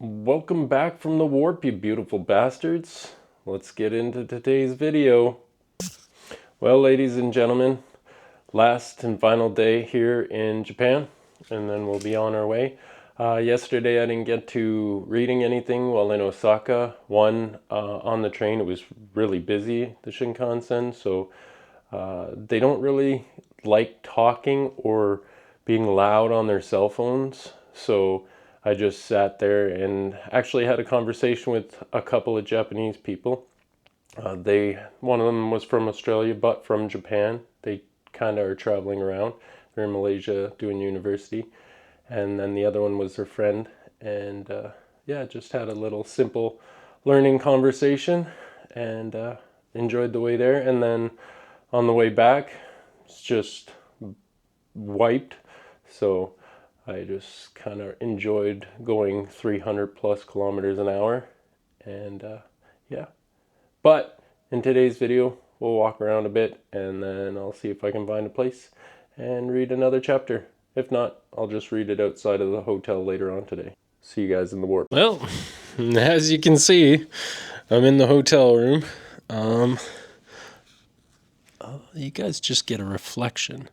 Welcome back from the warp, you beautiful bastards. Let's get into today's video. Well, ladies and gentlemen, last and final day here in Japan, and then we'll be on our way. Yesterday I didn't get to reading anything while in Osaka. On the train it was really busy, the Shinkansen, so they don't really like talking or being loud on their cell phones. So I just sat there and actually had a conversation with a couple of Japanese people. One of them was from Australia, but from Japan. They kind of are traveling around. They're in Malaysia doing university. And then the other one was their friend. And just had a little simple learning conversation and enjoyed the way there. And then on the way back, it's just wiped. So I just kind of enjoyed going 300 plus kilometers an hour. And But in today's video, we'll walk around a bit and then I'll see if I can find a place and read another chapter. If not, I'll just read it outside of the hotel later on today. See you guys in the warp. Well, as you can see, I'm in the hotel room. You guys just get a reflection.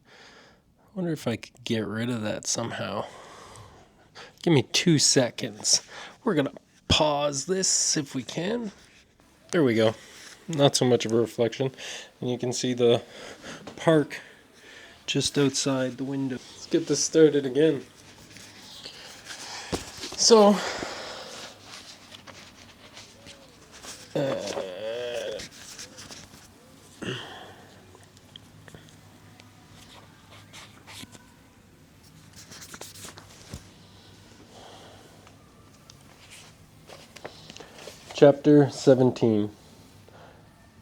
I wonder if I could get rid of that somehow. Give me 2 seconds. We're gonna pause this if we can. There we go. Not so much of a reflection. And you can see the park just outside the window. Let's get this started again. So, Chapter 17.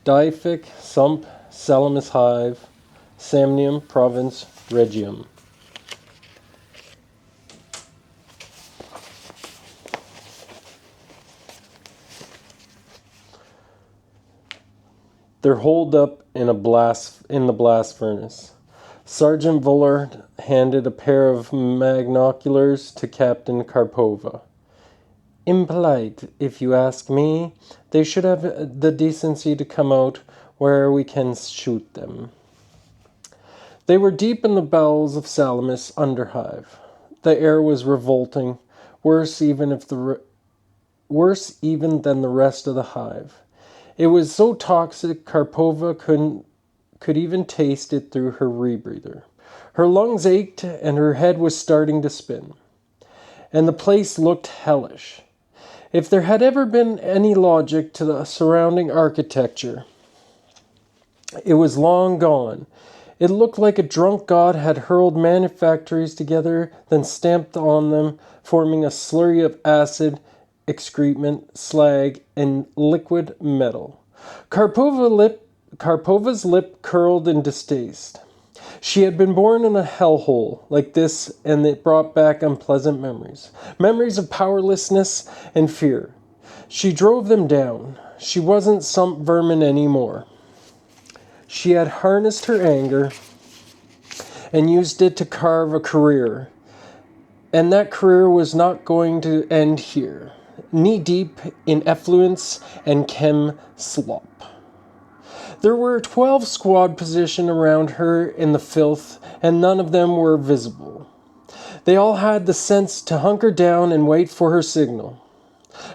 Daific Sump Salamis Hive, Samnium Province Regium. They're holed up in the blast furnace. Sergeant Vullard handed a pair of magnoculars to Captain Karpova. Impolite, if you ask me. They should have the decency to come out where we can shoot them. They were deep in the bowels of Salamis Underhive. The air was revolting, worse even than the rest of the hive. It was so toxic Karpova could even taste it through her rebreather. Her lungs ached and her head was starting to spin. And the place looked hellish. If there had ever been any logic to the surrounding architecture, it was long gone. It looked like a drunk god had hurled manufactories together, then stamped on them, forming a slurry of acid, excrement, slag, and liquid metal. Karpova's lip curled in distaste. She had been born in a hellhole like this, and it brought back unpleasant memories. Memories of powerlessness and fear. She drove them down. She wasn't some vermin anymore. She had harnessed her anger and used it to carve a career. And that career was not going to end here, knee-deep in effluence and chem slop. There were 12 squad positioned around her in the filth, and none of them were visible. They all had the sense to hunker down and wait for her signal.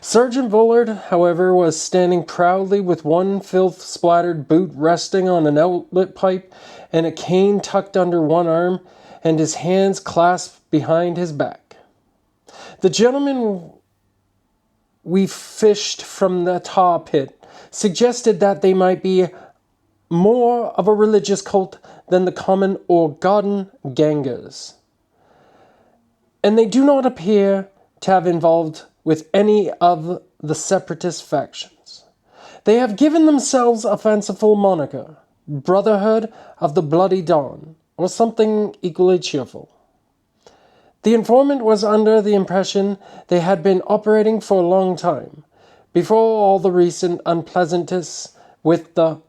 Sergeant Vullard, however, was standing proudly with one filth-splattered boot resting on an outlet pipe and a cane tucked under one arm, and his hands clasped behind his back. The gentleman we fished from the tar pit suggested that they might be more of a religious cult than the common or garden gangers. And they do not appear to have involved with any of the separatist factions. They have given themselves a fanciful moniker, Brotherhood of the Bloody Dawn, or something equally cheerful. The informant was under the impression they had been operating for a long time, before all the recent unpleasantness with the...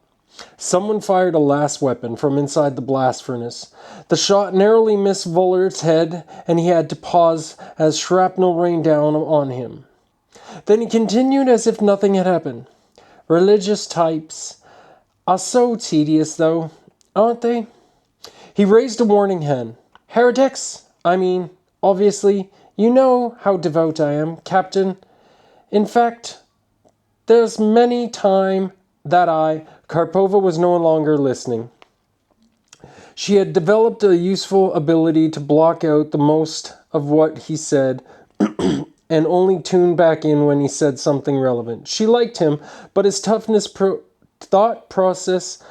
Someone fired a last weapon from inside the blast furnace. The shot narrowly missed Vullard's head, and he had to pause as shrapnel rained down on him. Then he continued as if nothing had happened. Religious types are so tedious, though, aren't they? He raised a warning hand. Heretics? I mean, obviously, you know how devout I am, Captain. In fact, there's many time that Karpova was no longer listening. She had developed a useful ability to block out the most of what he said and only tune back in when he said something relevant. She liked him, but his toughness thought process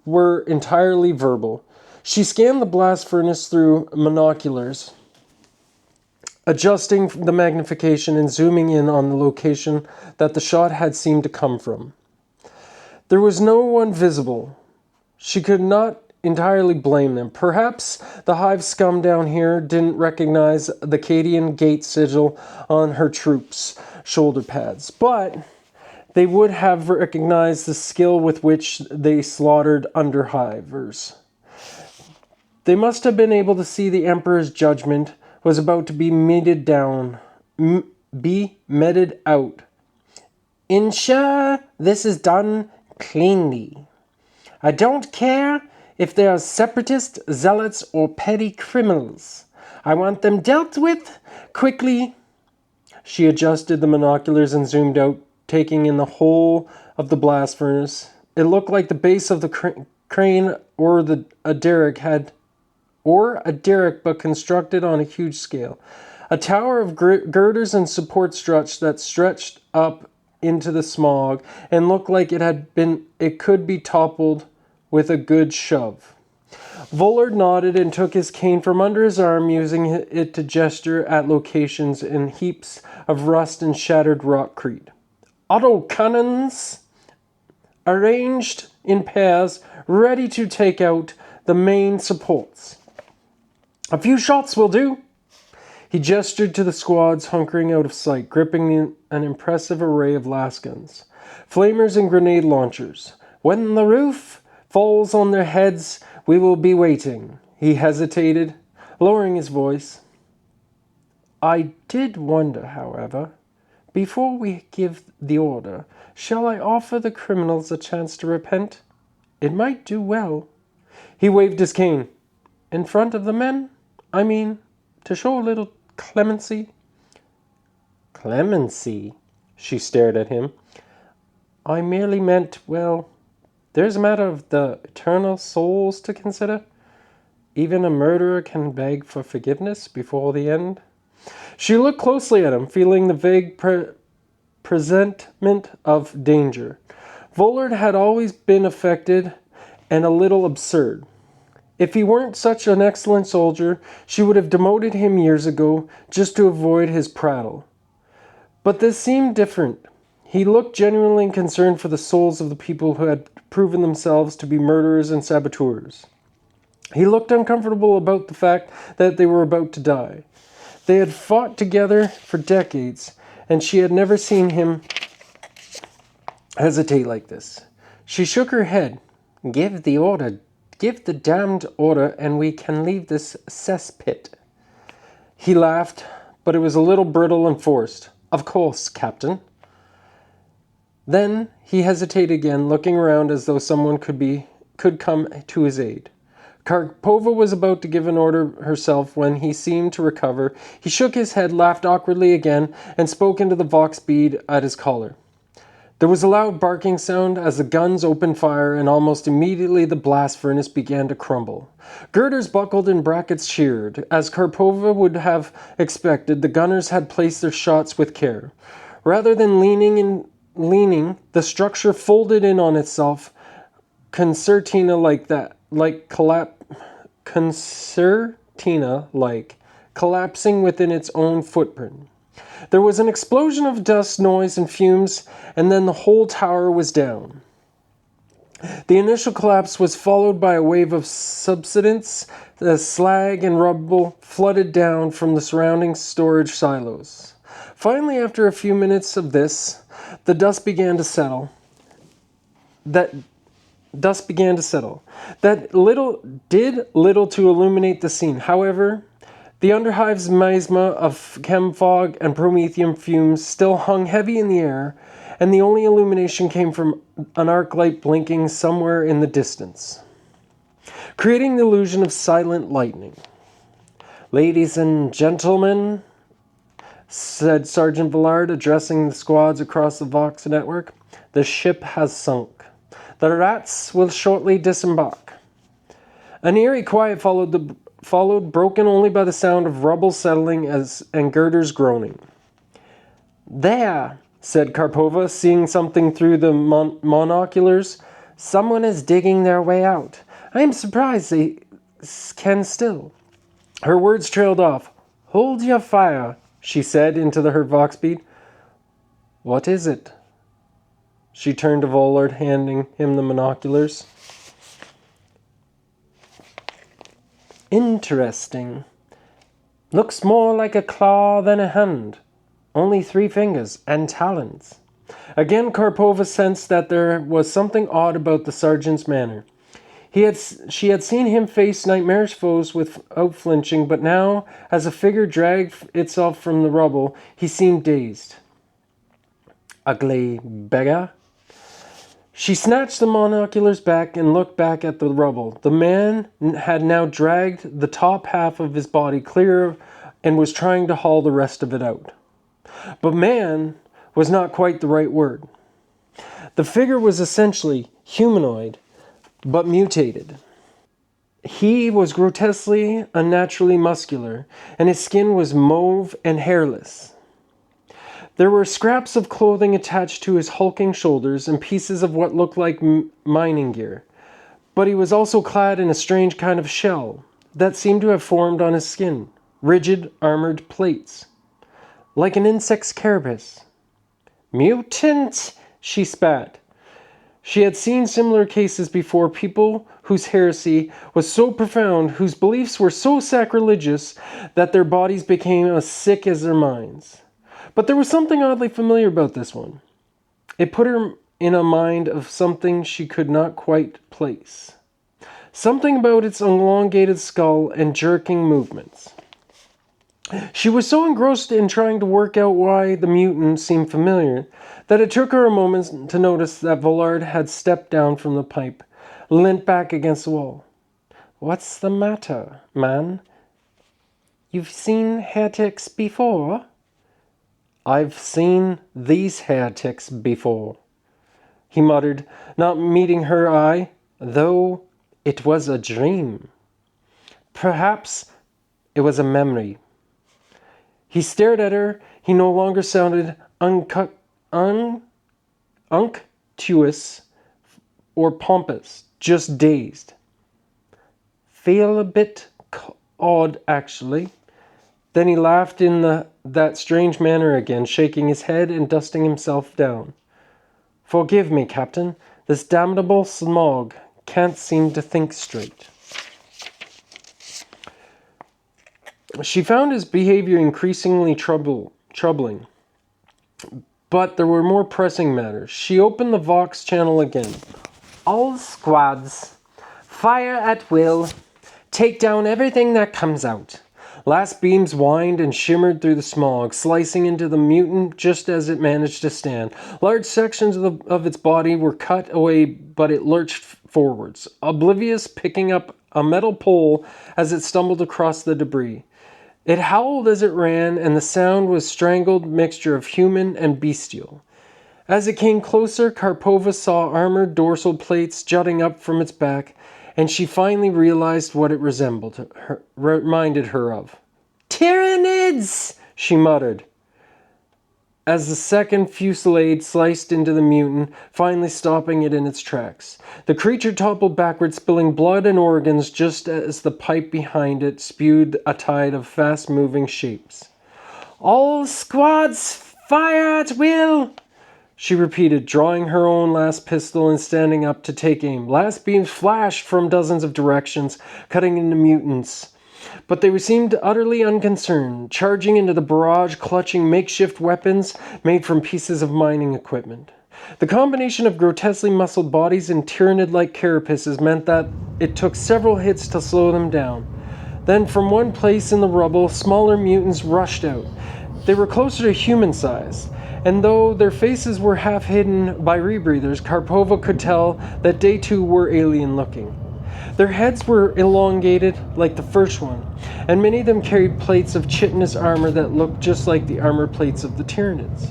were entirely verbal. She scanned the blast furnace through monoculars, adjusting the magnification and zooming in on the location that the shot had seemed to come from. There was no one visible. She could not entirely blame them. Perhaps the hive scum down here didn't recognize the Cadian gate sigil on her troops' shoulder pads, but they would have recognized the skill with which they slaughtered underhivers. They must have been able to see the Emperor's judgment was about to be meted out. Ensure this is done cleanly. I don't care if they are separatists, zealots, or petty criminals. I want them dealt with quickly. She adjusted the monoculars and zoomed out, taking in the whole of the blast furnace. It looked like the base of the crane or a derrick, but constructed on a huge scale. A tower of girders and support struts that stretched up into the smog and looked like it could be toppled with a good shove. Vollard nodded and took his cane from under his arm, using it to gesture at locations in heaps of rust and shattered rockcrete. Autocannons arranged in pairs, ready to take out the main supports. A few shots will do. He gestured to the squads hunkering out of sight, gripping an impressive array of lasguns, flamers and grenade launchers. When the roof falls on their heads, we will be waiting. He hesitated, lowering his voice. I did wonder, however, before we give the order, shall I offer the criminals a chance to repent? It might do well. He waved his cane. In front of the men? I mean, to show a little clemency. Clemency? She stared at him. I merely meant, well, there's a matter of the eternal souls to consider. Even a murderer can beg for forgiveness before the end. She looked closely at him, feeling the vague presentiment of danger. Vollard had always been affected and a little absurd. If he weren't such an excellent soldier, she would have demoted him years ago just to avoid his prattle. But this seemed different. He looked genuinely concerned for the souls of the people who had proven themselves to be murderers and saboteurs. He looked uncomfortable about the fact that they were about to die. They had fought together for decades, and she had never seen him hesitate like this. She shook her head. Give the order. Give the damned order, and we can leave this cesspit. He laughed, but it was a little brittle and forced. Of course, Captain. Then he hesitated again, looking around as though someone could come to his aid. Karpova was about to give an order herself when he seemed to recover. He shook his head, laughed awkwardly again, and spoke into the vox bead at his collar. There was a loud barking sound as the guns opened fire, and almost immediately the blast furnace began to crumble. Girders buckled and brackets sheared. As Karpova would have expected, the gunners had placed their shots with care. Rather than leaning, the structure folded in on itself, concertina-like, collapsing within its own footprint. There was an explosion of dust, noise, and fumes, and then the whole tower was down. The initial collapse was followed by a wave of subsidence as slag and rubble flooded down from the surrounding storage silos. Finally, after a few minutes of this, the dust began to settle. That did little to illuminate the scene. However, The underhive's miasma of chem fog and promethium fumes still hung heavy in the air, and the only illumination came from an arc light blinking somewhere in the distance, creating the illusion of silent lightning. "Ladies and gentlemen," said Sergeant Villard, addressing the squads across the Vox network, "the ship has sunk. The rats will shortly disembark." An eerie quiet followed, broken only by the sound of rubble settling and girders groaning. "There," said Karpova, seeing something through the monoculars. "Someone is digging their way out. I am surprised they can still." Her words trailed off. "Hold your fire," she said into her Vox bead. "What is it?" She turned to Vollard, handing him the monoculars. "Interesting. Looks more like a claw than a hand. Only 3 fingers and talons." Again, Karpova sensed that there was something odd about the sergeant's manner. She had seen him face nightmarish foes without flinching, but now, as a figure dragged itself from the rubble, he seemed dazed. "Ugly beggar." She snatched the monoculars back and looked back at the rubble. The man had now dragged the top half of his body clear and was trying to haul the rest of it out. But man was not quite the right word. The figure was essentially humanoid, but mutated. He was grotesquely, unnaturally muscular, and his skin was mauve and hairless. There were scraps of clothing attached to his hulking shoulders and pieces of what looked like mining gear. But he was also clad in a strange kind of shell that seemed to have formed on his skin, rigid, armored plates, like an insect's carapace. "Mutant!" she spat. She had seen similar cases before, people whose heresy was so profound, whose beliefs were so sacrilegious, that their bodies became as sick as their minds. But there was something oddly familiar about this one. It put her in a mind of something she could not quite place. Something about its elongated skull and jerking movements. She was so engrossed in trying to work out why the mutant seemed familiar that it took her a moment to notice that Vollard had stepped down from the pipe, leant back against the wall. "What's the matter, man? You've seen heretics before?" "I've seen these heretics before," he muttered, not meeting her eye, "though it was a dream. Perhaps it was a memory." He stared at her. He no longer sounded unctuous or pompous, just dazed. "Feel a bit odd, actually." Then he laughed in that strange manner again, shaking his head and dusting himself down. "Forgive me, Captain. This damnable smog can't seem to think straight." She found his behavior increasingly troubling. But there were more pressing matters. She opened the Vox channel again. "All squads, fire at will. Take down everything that comes out." Last beams whined and shimmered through the smog, slicing into the mutant just as it managed to stand. Large sections of its body were cut away, but it lurched forwards, oblivious, picking up a metal pole as it stumbled across the debris. It howled as it ran, and the sound was a strangled mixture of human and bestial. As it came closer, Karpova saw armored dorsal plates jutting up from its back, and she finally realized what it reminded her of. "Tyranids!" she muttered, as the second fusillade sliced into the mutant, finally stopping it in its tracks. The creature toppled backward, spilling blood and organs just as the pipe behind it spewed a tide of fast-moving shapes. "All squads, fire at will!" she repeated, drawing her own last pistol and standing up to take aim. Last beams flashed from dozens of directions, cutting into mutants. But they seemed utterly unconcerned, charging into the barrage, clutching makeshift weapons made from pieces of mining equipment. The combination of grotesquely muscled bodies and tyrannid-like carapaces meant that it took several hits to slow them down. Then from one place in the rubble, smaller mutants rushed out. They were closer to human size, and though their faces were half hidden by rebreathers, Karpova could tell that they too were alien looking. Their heads were elongated like the first one, and many of them carried plates of chitinous armor that looked just like the armor plates of the Tyranids.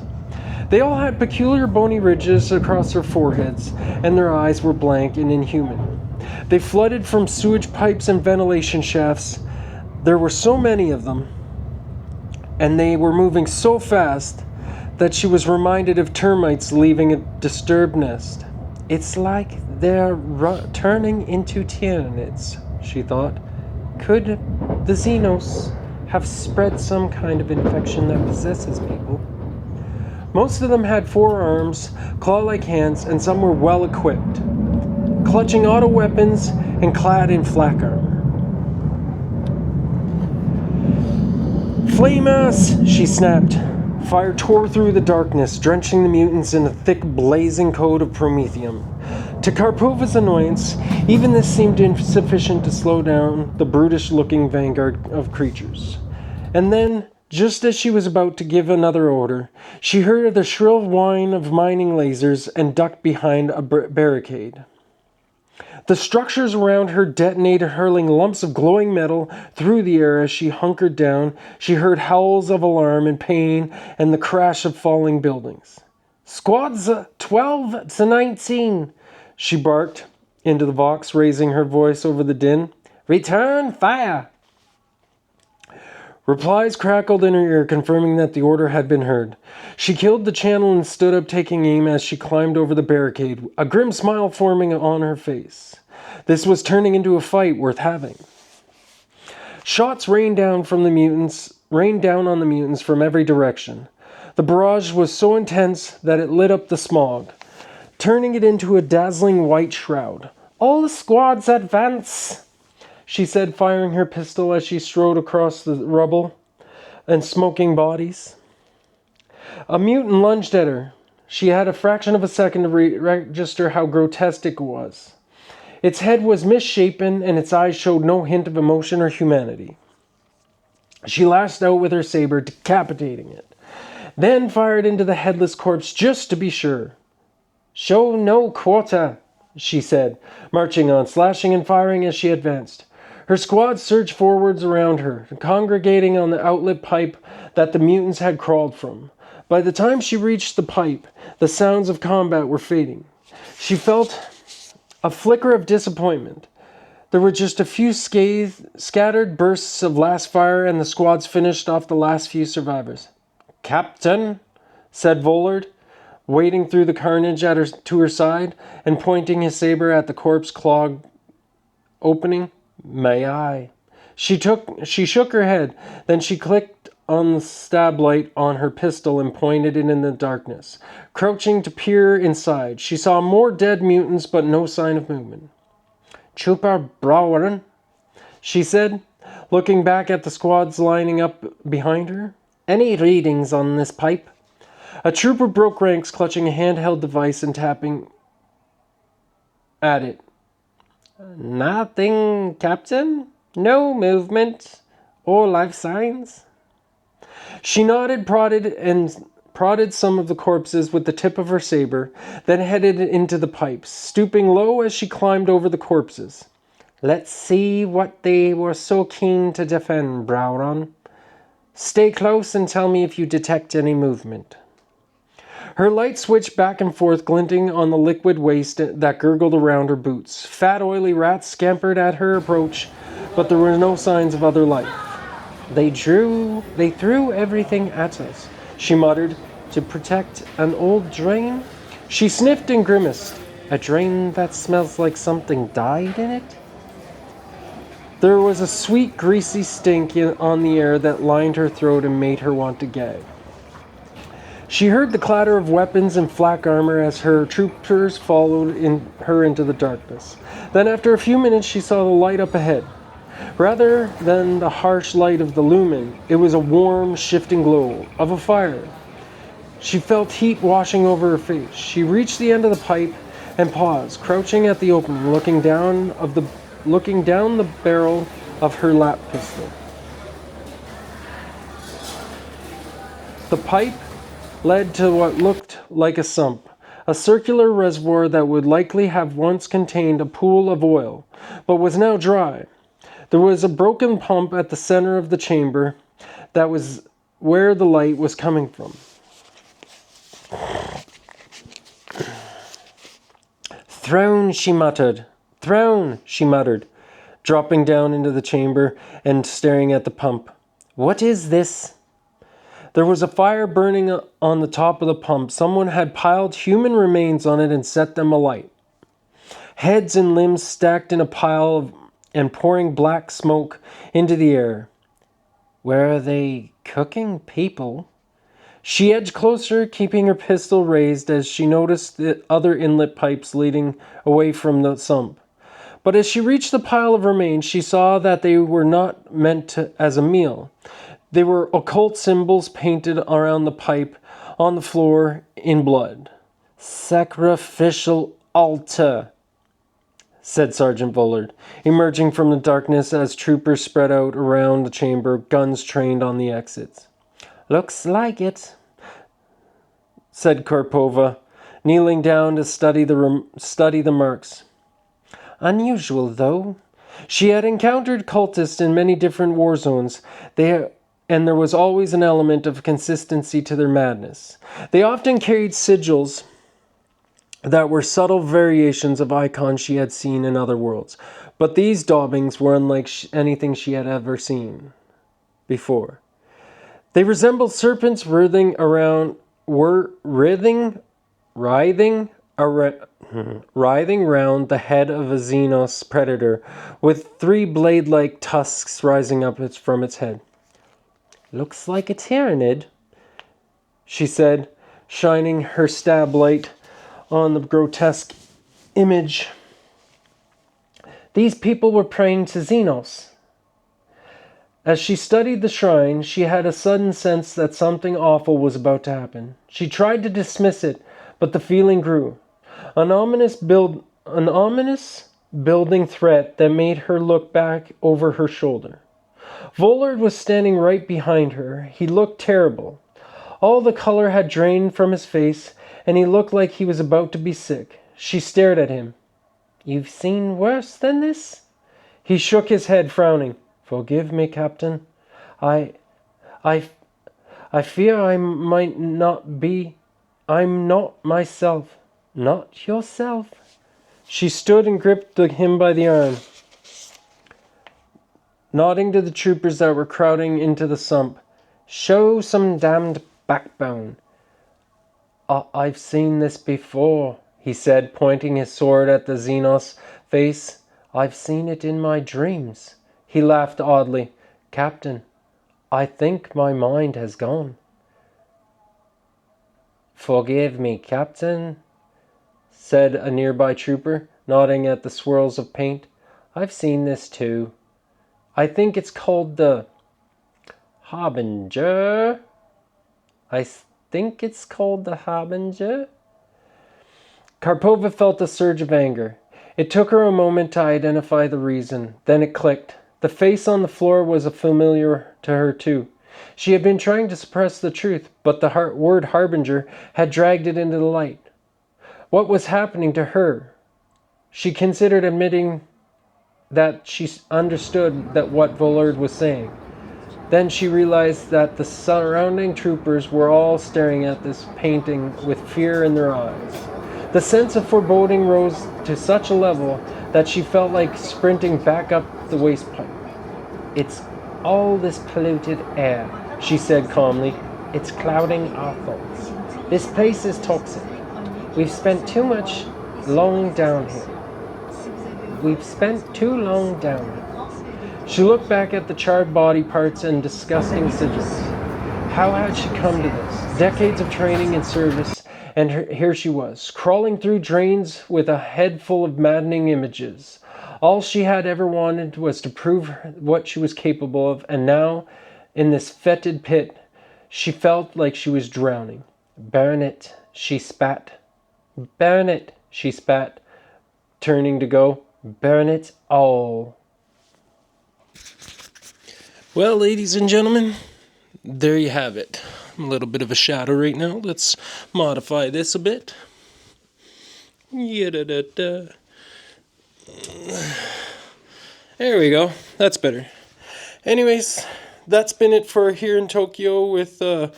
They all had peculiar bony ridges across their foreheads, and their eyes were blank and inhuman. They flooded from sewage pipes and ventilation shafts. There were so many of them, and they were moving so fast that she was reminded of termites leaving a disturbed nest. It's like they're turning into Tyranids, she thought. Could the Xenos have spread some kind of infection that possesses people? Most of them had 4 arms, claw-like hands, and some were well equipped, clutching auto weapons and clad in flak armor. "Flame us!" she snapped. Fire tore through the darkness, drenching the mutants in a thick, blazing coat of promethium. To Karpova's annoyance, even this seemed insufficient to slow down the brutish-looking vanguard of creatures. And then, just as she was about to give another order, she heard the shrill whine of mining lasers and ducked behind a barricade. The structures around her detonated, hurling lumps of glowing metal through the air as she hunkered down. She heard howls of alarm and pain and the crash of falling buildings. "Squads 12 to 19, she barked into the Vox, raising her voice over the din. "Return fire!" Replies crackled in her ear, confirming that the order had been heard. She killed the channel and stood up, taking aim as she climbed over the barricade, a grim smile forming on her face. This was turning into a fight worth having. Shots rained down on the mutants from every direction. The barrage was so intense that it lit up the smog, turning it into a dazzling white shroud. "All the squads advance!" she said, firing her pistol as she strode across the rubble and smoking bodies. A mutant lunged at her. She had a fraction of a second to register how grotesque it was. Its head was misshapen, and its eyes showed no hint of emotion or humanity. She lashed out with her saber, decapitating it, then fired into the headless corpse just to be sure. "Show no quarter," she said, marching on, slashing and firing as she advanced. Her squad surged forwards around her, congregating on the outlet pipe that the mutants had crawled from. By the time she reached the pipe, the sounds of combat were fading. She felt a flicker of disappointment. There were just a few scattered bursts of last fire, and the squads finished off the last few survivors. "Captain," said Vollard, wading through the carnage to her side and pointing his saber at the corpse-clogged opening. "May I?" She shook her head, then she clicked on the stab light on her pistol and pointed it in the darkness. Crouching to peer inside, she saw more dead mutants but no sign of movement. "Trooper Browen," she said, looking back at the squads lining up behind her. "Any readings on this pipe?" A trooper broke ranks, clutching a handheld device and tapping at it. "Nothing, Captain. No movement or life signs." She nodded, prodded some of the corpses with the tip of her saber, then headed into the pipes, stooping low as she climbed over the corpses. "Let's see what they were so keen to defend, Browron. Stay close and tell me if you detect any movement." Her light switched back and forth, glinting on the liquid waste that gurgled around her boots. Fat, oily rats scampered at her approach, but there were no signs of other life. They threw everything at us," she muttered, "to protect an old drain." She sniffed and grimaced. "A drain that smells like something died in it?" There was a sweet, greasy stink on the air that lined her throat and made her want to gag. She heard the clatter of weapons and flak armor as her troopers followed her into the darkness. Then after a few minutes she saw the light up ahead. Rather than the harsh light of the lumen, it was a warm, shifting glow of a fire. She felt heat washing over her face. She reached the end of the pipe and paused, crouching at the opening, looking down the barrel of her lap pistol. The pipe led to what looked like a sump, a circular reservoir that would likely have once contained a pool of oil, but was now dry. There was a broken pump at the center of the chamber. That was where the light was coming from. "Throne," she muttered. "Throne," she muttered, dropping down into the chamber and staring at the pump. "What is this?" There was a fire burning on the top of the pump. Someone had piled human remains on it and set them alight. Heads and limbs stacked in a pile and pouring black smoke into the air. Were they cooking people? She edged closer, keeping her pistol raised as she noticed the other inlet pipes leading away from the sump. But as she reached the pile of remains, she saw that they were not meant as a meal. They were occult symbols painted around the pipe on the floor in blood. "Sacrificial altar," said Sergeant Bullard, emerging from the darkness as troopers spread out around the chamber, guns trained on the exits. "Looks like it," said Karpova, kneeling down to study the marks. "Unusual, though. She had encountered cultists in many different war zones. And there was always an element of consistency to their madness. They often carried sigils that were subtle variations of icons she had seen in other worlds. But these daubings were unlike anything she had ever seen before. They resembled serpents writhing around the head of a Xenos predator, with three blade-like tusks rising up from its head. "Looks like a tyrannid," she said, shining her stab light on the grotesque image. "These people were praying to Xenos." As she studied the shrine, she had a sudden sense that something awful was about to happen. She tried to dismiss it, but the feeling grew. An ominous building threat that made her look back over her shoulder. Vollard was standing right behind her. He looked terrible. All the color had drained from his face, and he looked like he was about to be sick. She stared at him. "You've seen worse than this?" He shook his head, frowning. "Forgive me, Captain. I fear I might not be. I'm not myself." "Not yourself?" She stood and gripped him by the arm, nodding to the troopers that were crowding into the sump. "Show some damned backbone." I've seen this before," he said, pointing his sword at the Xenos face. "I've seen it in my dreams." He laughed oddly. "Captain, I think my mind has gone." "Forgive me, Captain," said a nearby trooper, nodding at the swirls of paint. "I've seen this too. I think it's called the Harbinger. Karpova felt a surge of anger. It took her a moment to identify the reason. Then it clicked. The face on the floor was familiar to her too. She had been trying to suppress the truth, but the word Harbinger had dragged it into the light. What was happening to her? She considered admitting that she understood that what Vollard was saying. Then she realized that the surrounding troopers were all staring at this painting with fear in their eyes. The sense of foreboding rose to such a level that she felt like sprinting back up the waste pipe. "It's all this polluted air," she said calmly. "It's clouding our thoughts. This place is toxic. We've spent too long down here. She looked back at the charred body parts and disgusting sigils. How had she come to this? Decades of training and service, and here she was, crawling through drains with a head full of maddening images. All she had ever wanted was to prove what she was capable of, and now, in this fetid pit, she felt like she was drowning. "Burn it," she spat. "Burn it," she spat, turning to go. "Burn it all." Well, ladies and gentlemen, there you have it. I'm a little bit of a shadow right now. Let's modify this a bit. Yeah-da-da-da. There we go. That's better. Anyways, that's been it for here in Tokyo with a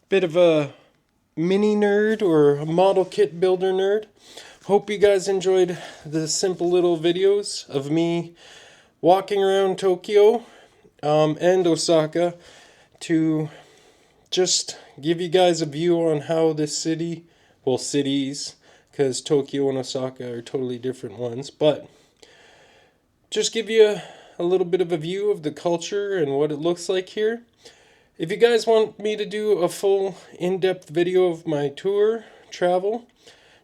bit of a mini nerd or a model kit builder nerd. Hope you guys enjoyed the simple little videos of me walking around Tokyo and Osaka to just give you guys a view on how this city, well, cities, because Tokyo and Osaka are totally different ones, but just give you a little bit of a view of the culture and what it looks like here. If you guys want me to do a full in-depth video of my tour travel,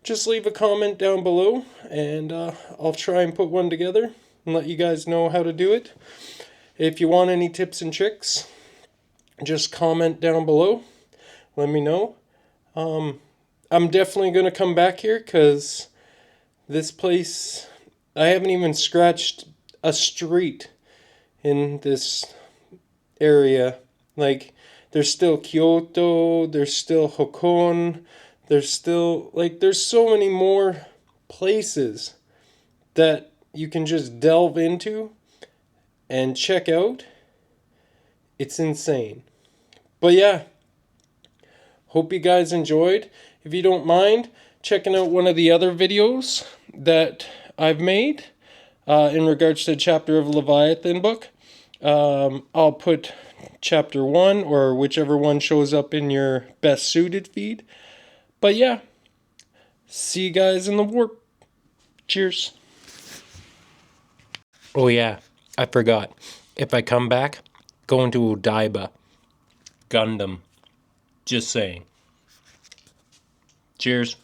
just leave a comment down below and I'll try and put one together and let you guys know how to do it. If you want any tips and tricks, just comment down below. Let me know. I'm definitely going to come back here because this place, I haven't even scratched a street in this area. Like, there's still Kyoto, there's still Hakone, there's still, like, there's so many more places that you can just delve into and check out. It's insane. But yeah, hope you guys enjoyed. If you don't mind checking out one of the other videos that I've made in regards to the chapter of Leviathan book, I'll put chapter 1 or whichever one shows up in your best suited feed. But yeah, see you guys in the warp. Cheers. Oh yeah, I forgot. If I come back, go into Odaiba. Gundam. Just saying. Cheers.